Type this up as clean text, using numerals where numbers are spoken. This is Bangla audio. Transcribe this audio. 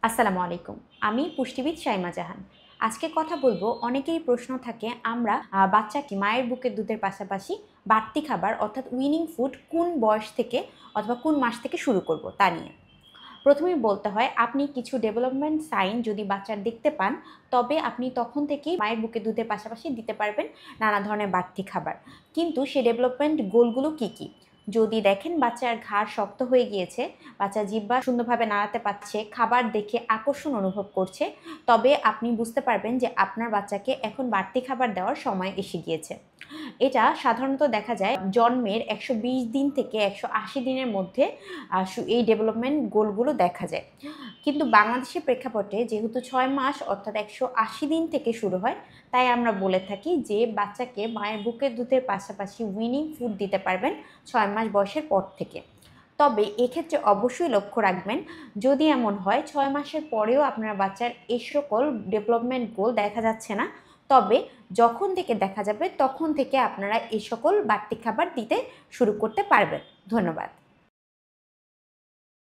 আসসালামু আলাইকুম। আমি পুষ্টিবিদ শাইমা জাহান। আজকে কথা বলবো, অনেকেরই প্রশ্ন থাকে আমরা বাচ্চাকে মায়ের বুকের দুধের পাশাপাশি বাড়তি খাবার অর্থাৎ উইনিং ফুড কোন বয়স থেকে অথবা কোন মাস থেকে শুরু করব তা নিয়ে। প্রথমেই বলতে হয়, আপনি কিছু ডেভেলপমেন্ট সাইন যদি বাচ্চার দেখতে পান, তবে আপনি তখন থেকেই মায়ের বুকের দুধের পাশাপাশি দিতে পারবেন নানা ধরনের বাড়তি খাবার। কিন্তু সেই ডেভেলপমেন্ট গোলগুলো কী কী? যদি দেখেন বাচ্চার ঘাড় শক্ত হয়ে গিয়েছে, বাচ্চা জিহ্বা সুন্দরভাবে নাড়াতে পারছে, খাবার দেখে আকর্ষণ অনুভব করছে, তবে আপনি বুঝতে পারবেন যে আপনার বাচ্চাকে এখন বাড়তি খাবার দেওয়ার সময় এসে গিয়েছে। এটা সাধারণত দেখা যায় জন্মের ১২০ দিন থেকে ১৮০ দিনের মধ্যে এই ডেভেলপমেন্ট গোলগুলো দেখা যায়। কিন্তু বাংলাদেশের প্রেক্ষাপটে যেহেতু ৬ মাস অর্থাৎ ১৮০ দিন থেকে শুরু হয়, তাই আমরা বলে থাকি যে বাচ্চাকে মায়ের বুকের দুধের পাশাপাশি উইনিং ফুড দিতে পারবেন ৬ মাস বয়সের পর থেকে। তবে এক্ষেত্রে অবশ্যই লক্ষ্য রাখবেন, যদি এমন হয় ৬ মাসের পরেও আপনার বাচ্চার এই সকল ডেভেলপমেন্ট গোল দেখা যাচ্ছে না, তবে যখন থেকে দেখা যাবে তখন থেকে আপনারা এই সকল বাড়তি খাবার দিতে শুরু করতে পারবেন। ধন্যবাদ।